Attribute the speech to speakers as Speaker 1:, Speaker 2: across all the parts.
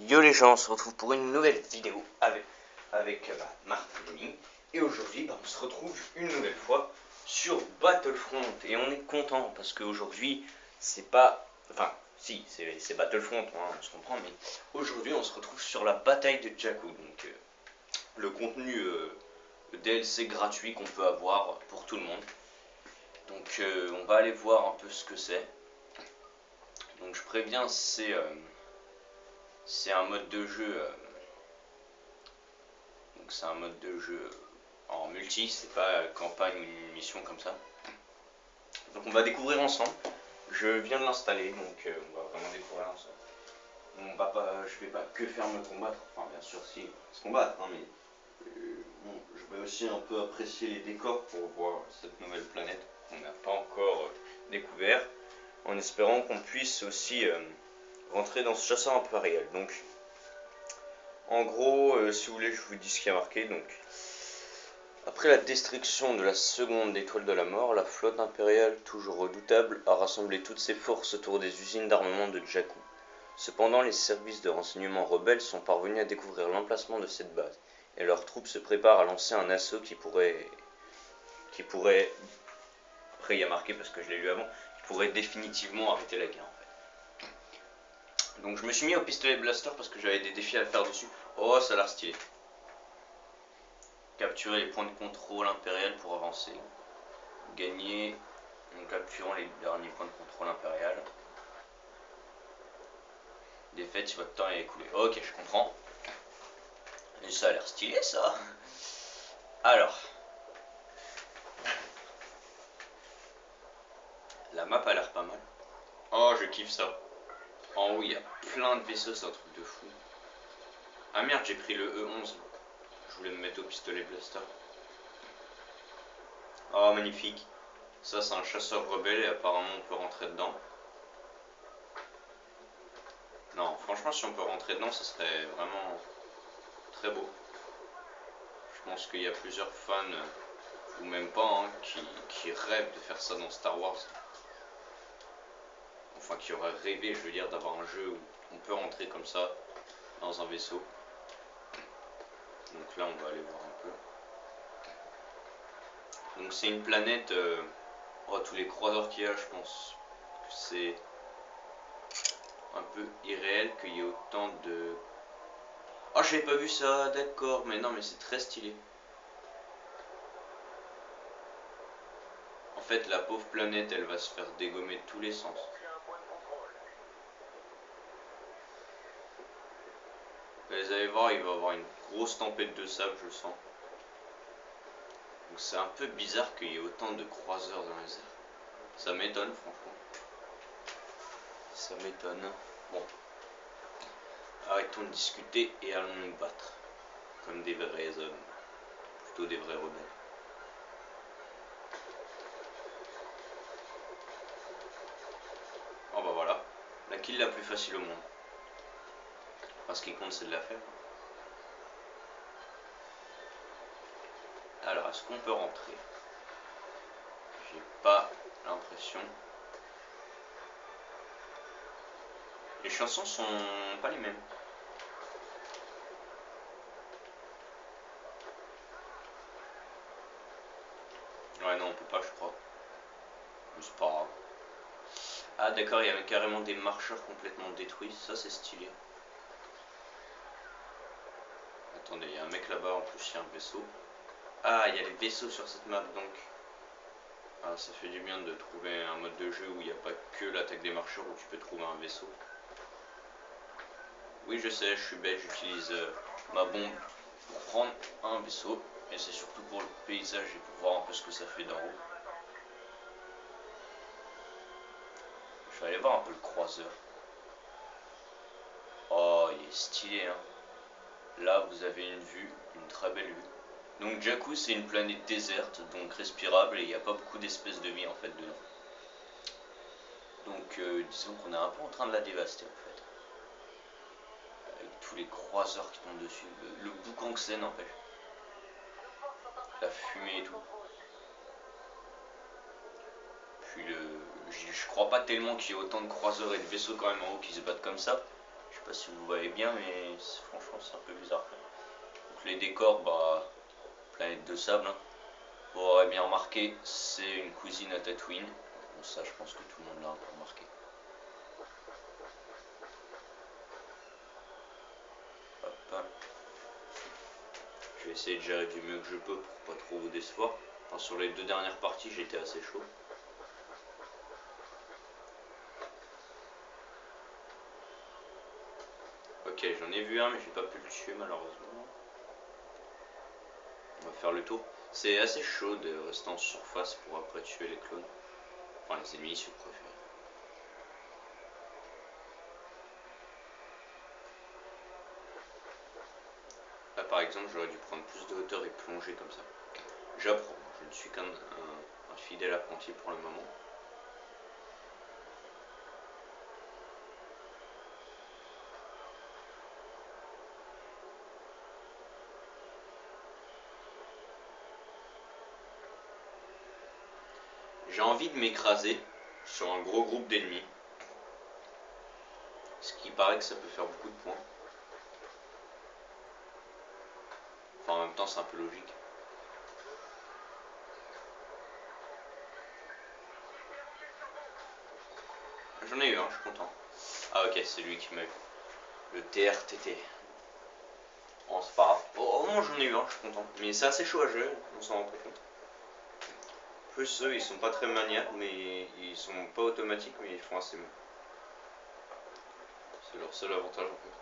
Speaker 1: Yo les gens, on se retrouve pour une nouvelle vidéo avec Martin Gaming. Et aujourd'hui, on se retrouve une nouvelle fois sur Battlefront. Et on est content parce qu'aujourd'hui, c'est pas... Enfin, si, c'est Battlefront, hein, on se comprend. Mais aujourd'hui, on se retrouve sur la bataille de Jakku. Donc, le contenu le DLC gratuit qu'on peut avoir pour tout le monde. Donc, on va aller voir un peu ce que c'est. Donc, je préviens, c'est un mode de jeu... donc c'est un mode de jeu en multi, c'est pas campagne ou une mission comme ça. Donc on va découvrir ensemble. Je viens de l'installer, donc on va vraiment découvrir ensemble. Je vais pas que faire me combattre, enfin bien sûr si, se combattre, hein, mais bon, je vais aussi un peu apprécier les décors pour voir cette nouvelle planète qu'on n'a pas encore découvert, en espérant qu'on puisse aussi rentrer dans ce chasseur impérial. Donc en gros, si vous voulez, je vous dis ce qui a marqué. Donc, après la destruction de la seconde étoile de la mort, la flotte impériale, toujours redoutable, a rassemblé toutes ses forces autour des usines d'armement de Jakku. Cependant, les services de renseignement rebelles sont parvenus à découvrir l'emplacement de cette base, et leurs troupes se préparent à lancer un assaut qui pourrait, après il y a marqué parce que je l'ai lu avant, qui pourrait définitivement arrêter la guerre en fait. Donc je me suis mis au pistolet blaster parce que j'avais des défis à faire dessus. Oh, ça a l'air stylé. Capturer les points de contrôle impérial pour avancer. Gagner en capturant les derniers points de contrôle impérial. Défaite si votre temps est écoulé. Ok, je comprends. Et ça a l'air stylé ça. Alors. La map a l'air pas mal. Oh, je kiffe ça. En haut, il y a plein de vaisseaux, c'est un truc de fou. Ah merde, j'ai pris le E11. Je voulais me mettre au pistolet blaster. Oh, magnifique. Ça, c'est un chasseur rebelle et apparemment on peut rentrer dedans. Non, franchement, si on peut rentrer dedans, ça serait vraiment très beau. Je pense qu'il y a plusieurs fans, ou même pas, hein, qui rêvent de faire ça dans Star Wars. Enfin, qui auraient rêvé, je veux dire, d'avoir un jeu où on peut rentrer comme ça dans un vaisseau. Donc là, on va aller voir un peu. Donc c'est une planète... oh, tous les croiseurs qu'il y a, je pense que c'est un peu irréel qu'il y ait autant de... Oh, j'avais pas vu ça, d'accord, mais non, mais c'est très stylé. En fait, la pauvre planète, elle va se faire dégommer de tous les sens. Vous allez voir, il va y avoir une grosse tempête de sable, je sens. Donc c'est un peu bizarre qu'il y ait autant de croiseurs dans les airs. Ça m'étonne, franchement. Ça m'étonne. Bon. Arrêtons de discuter et allons nous battre. Comme des vrais hommes. Plutôt des vrais rebelles. Oh bah voilà. La kill la plus facile au monde. Enfin, ce qui compte, c'est de la faire. Alors, est-ce qu'on peut rentrer? J'ai pas l'impression. Les chansons sont pas les mêmes. Ouais, non, on peut pas, je crois. Mais c'est pas grave. Ah, d'accord, il y avait carrément des marcheurs complètement détruits. Ça, c'est stylé. Attendez, il y a un mec là-bas, en plus, il y a un vaisseau. Ah, il y a les vaisseaux sur cette map, donc. Ah, ça fait du bien de trouver un mode de jeu où il n'y a pas que l'attaque des marcheurs, où tu peux trouver un vaisseau. Oui, je sais, je suis bête, j'utilise ma bombe pour prendre un vaisseau. Et c'est surtout pour le paysage et pour voir un peu ce que ça fait d'en haut. Je vais aller voir un peu le croiseur. Oh, il est stylé, hein. Là, vous avez une vue, une très belle vue. Donc Jakku, c'est une planète déserte, donc respirable, et il n'y a pas beaucoup d'espèces de vie en fait dedans. Donc disons qu'on est un peu en train de la dévaster en fait. Avec tous les croiseurs qui tombent dessus, le boucan que c'est n'empêche. La fumée et tout. Puis je crois pas tellement qu'il y ait autant de croiseurs et de vaisseaux quand même en haut qui se battent comme ça. Je sais pas si vous voyez bien, mais franchement c'est un peu bizarre. Donc les décors, bah, planète de sable. Hein. Vous aurez bien remarqué, c'est une cousine à Tatooine. Bon, ça, je pense que tout le monde l'a un peu remarqué. Hop. Je vais essayer de gérer du mieux que je peux pour pas trop vous décevoir. Enfin, sur les 2 dernières parties, j'étais assez chaud. Ok, j'en ai vu un, mais j'ai pas pu le tuer malheureusement. On va faire le tour. C'est assez chaud de rester en surface pour après tuer les clones. Enfin, les ennemis, si vous préférez. Là, par exemple, j'aurais dû prendre plus de hauteur et plonger comme ça. J'apprends, je ne suis qu'un fidèle apprenti pour le moment. J'ai envie de m'écraser sur un gros groupe d'ennemis. Ce qui paraît que ça peut faire beaucoup de points. Enfin, en même temps, c'est un peu logique. J'en ai eu un, je suis content. Ah ok, c'est lui qui m'a eu. Le TRTT. Bon, c'est pas grave. Oh, moi j'en ai eu un, je suis content. Mais c'est assez chaud à jouer, on s'en rend pas compte. Plus eux, ils sont pas très maniaques, mais ils sont pas automatiques, mais ils font assez mal. C'est leur seul avantage en fait.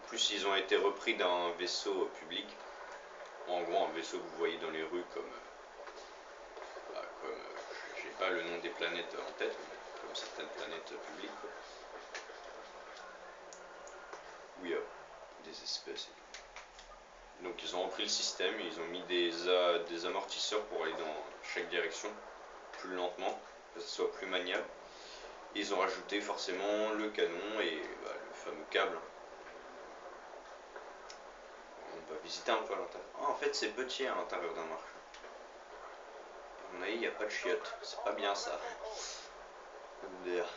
Speaker 1: En plus, ils ont été repris d'un vaisseau public. En gros, un vaisseau que vous voyez dans les rues comme... j'ai pas le nom des planètes en tête, mais comme certaines planètes publiques. Quoi. Où il y a des espèces et tout. Donc ils ont repris le système, ils ont mis des amortisseurs pour aller dans chaque direction plus lentement, que ce soit plus maniable. Et ils ont rajouté forcément le canon et le fameux câble. On va visiter un peu à l'intérieur. Ah, en fait c'est petit à l'intérieur d'un marché. À mon avis il n'y a pas de chiottes, c'est pas bien ça. MDR.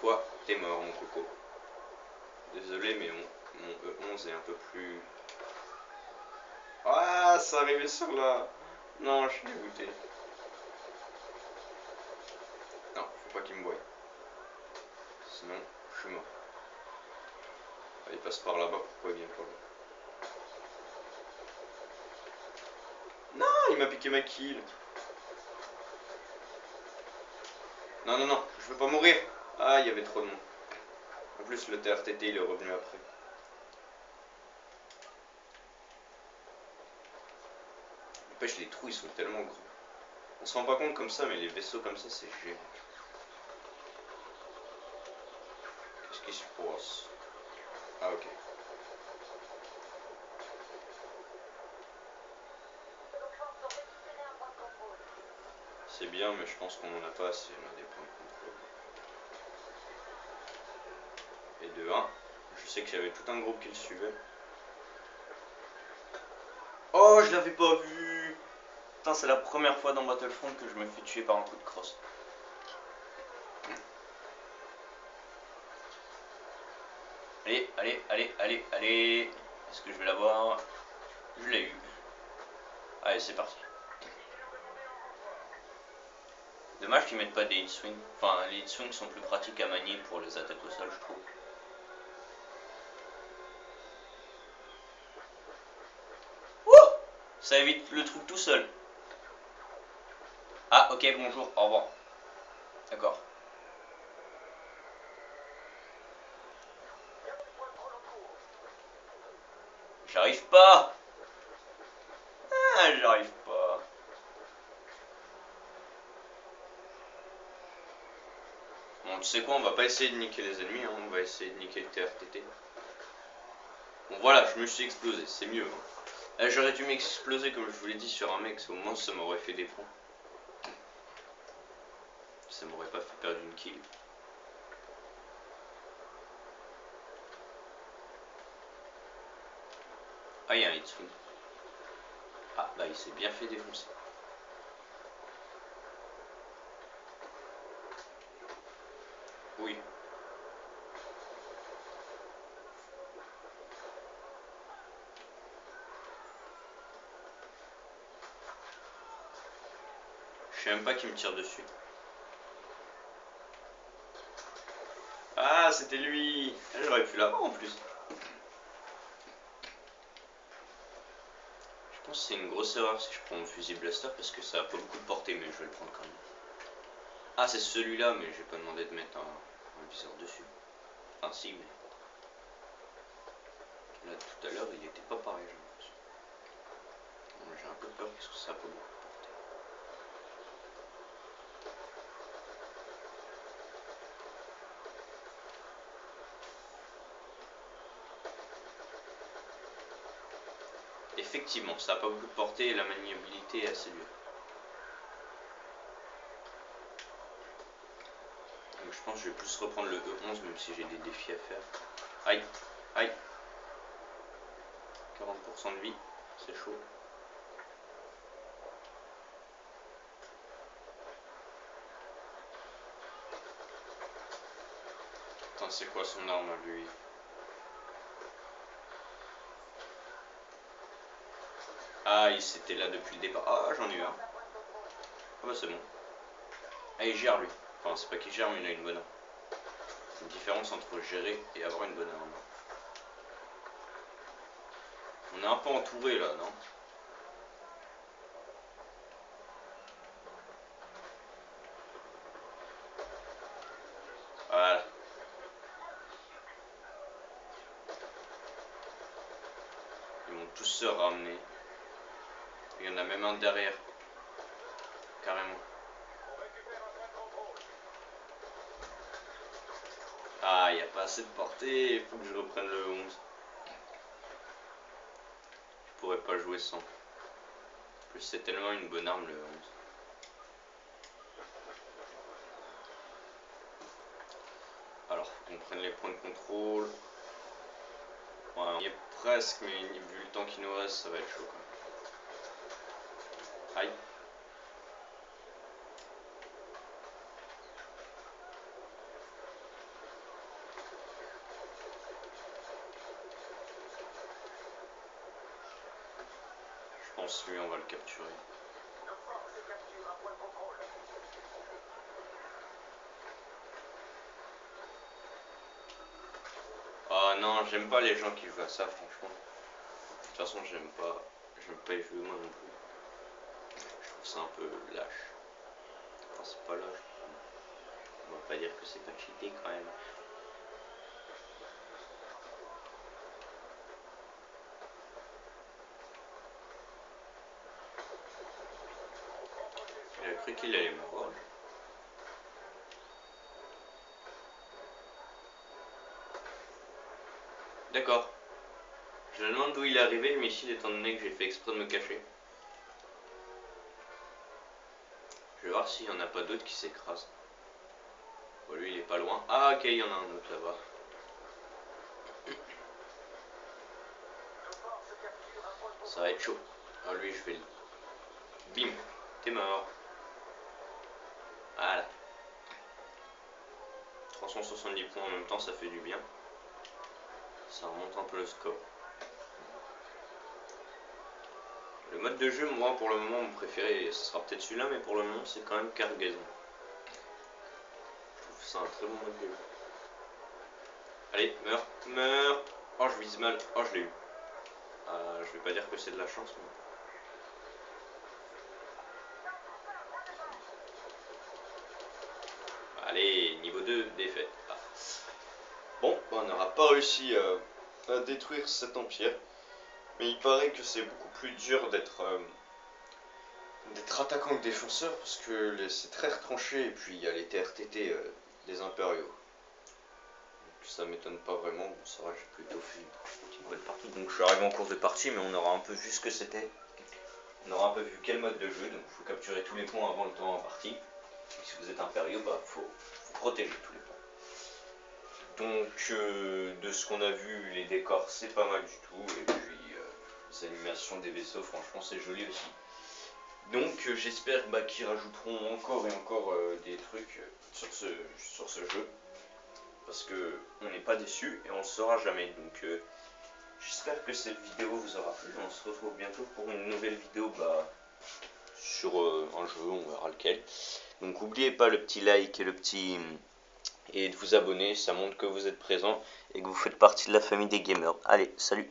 Speaker 1: Toi, t'es mort mon coco. Désolé mais mon E11 est un peu plus... Ah, ça arrivait sur là. Non, je suis dégoûté. Non, faut pas qu'il me voie. Sinon, je suis mort. Ah, il passe par là-bas, pourquoi il vient par là? Non, il m'a piqué ma kill. Non, non, non, je veux pas mourir. Ah, il y avait trop de monde. En plus, le TRTT, il est revenu après. N'empêche, les trous, ils sont tellement grands. On se rend pas compte comme ça, mais les vaisseaux comme ça, c'est géant. Qu'est-ce qui se passe? Ah, ok. C'est bien, mais je pense qu'on en a pas assez, on a des points de contrôle. Et de 1, je sais qu'il y avait tout un groupe qui le suivait. Oh, je l'avais pas vu. Putain, c'est la première fois dans Battlefront que je me fais tuer par un coup de crosse. Allez, allez, allez, allez, allez. Est-ce que je vais l'avoir? Je l'ai eu. Allez, c'est parti. Dommage qu'ils mettent pas des hit swings. Enfin, les hit swings sont plus pratiques à manier pour les attaques au sol, je trouve. Ouh, ça évite le truc tout seul. Ah, ok, bonjour, au revoir. D'accord. J'arrive pas. Ah, j'arrive pas. Bon, tu sais quoi, on va pas essayer de niquer les ennemis, hein, on va essayer de niquer le TRTT. Bon, voilà, je me suis explosé, c'est mieux. Hein. J'aurais dû m'exploser, comme je vous l'ai dit, sur un mec, au moins ça m'aurait fait des points. Ça m'aurait pas fait perdre une kill. Ah, il y a un hit swing. Ah, bah il s'est bien fait défoncer. Oui. Je sais même pas qui me tire dessus. Ah, c'était lui. J'aurais pu l'avoir en plus. Je pense que c'est une grosse erreur si je prends mon fusil blaster parce que ça a pas beaucoup de portée, mais je vais le prendre quand même. Ah, c'est celui-là, mais j'ai pas demandé de mettre un viseur dessus. Enfin, si, mais. Là, tout à l'heure, il était pas pareil, j'ai l'impression. J'ai un peu peur parce que ça a pas beaucoup de portée. Effectivement, ça n'a pas beaucoup de portée et la maniabilité est assez dure. Donc je pense que je vais plus reprendre le E11 même si j'ai des défis à faire. Aïe, aïe. 40% de vie, c'est chaud. Putain, c'est quoi son arme à lui? Ah, il s'était là depuis le départ. Ah, j'en ai eu un. Ah bah c'est bon. Ah, il gère lui. Enfin, c'est pas qu'il gère, mais il a une bonne arme. Une différence entre gérer et avoir une bonne arme. On est un peu entouré là, non? Voilà. Ils vont tous se ramener. Il y en a même un derrière. Carrément. Ah, il n'y a pas assez de portée. Il faut que je reprenne le 11. Je pourrais pas jouer sans. En plus, c'est tellement une bonne arme le 11. Alors, faut qu'on prenne les points de contrôle. Ouais, on y est presque, mais vu le temps qui nous reste, ça va être chaud quand même. Aïe. Je pense lui, on va le capturer. Ah non, j'aime pas les gens qui jouent à ça, franchement. De toute façon, j'aime pas y jouer moi non plus. Je trouve ça un peu lâche. Enfin, c'est pas lâche. On va pas dire que c'est pas cheaté quand même. Il a cru qu'il allait m'avoir. D'accord. Je me demande d'où il est arrivé le missile étant donné que j'ai fait exprès de me cacher. Je vais voir s'il n'y en a pas d'autres qui s'écrasent. Bon, lui il est pas loin. Ah ok, il y en a un autre là-bas. Ça va être chaud. Ah lui je vais le... Bim, t'es mort. Voilà. 370 points en même temps, ça fait du bien. Ça remonte un peu le score. Le mode de jeu, moi pour le moment mon préféré, ce sera peut-être celui-là, mais pour le moment c'est quand même Cargaison. Je trouve ça un très bon mode de jeu. Allez, meurs, meurs. Oh je vise mal, oh je l'ai eu. Je vais pas dire que c'est de la chance, mais... Allez, niveau 2, défaite. Ah. Bon, on n'aura pas réussi à détruire cet empire. Mais il paraît que c'est beaucoup plus dur d'être attaquant que défenseur parce que c'est très retranché et puis il y a les TRTT des impériaux. Donc ça m'étonne pas vraiment. Bon, ça va, j'ai plutôt fait une petite bonne partie. Donc je suis arrivé en cours de partie, mais on aura un peu vu ce que c'était. On aura un peu vu quel mode de jeu. Donc il faut capturer tous les points avant le temps en partie. Et si vous êtes impériaux, bah faut protéger tous les points. Donc de ce qu'on a vu, les décors c'est pas mal du tout. Et puis les animations des vaisseaux, franchement c'est joli aussi. Donc j'espère qu'ils rajouteront encore et encore des trucs sur ce jeu. Parce que on n'est pas déçu et on ne le saura jamais. Donc j'espère que cette vidéo vous aura plu. On se retrouve bientôt pour une nouvelle vidéo sur un jeu, on verra lequel. Donc n'oubliez pas le petit like et de vous abonner, ça montre que vous êtes présent et que vous faites partie de la famille des gamers. Allez, salut!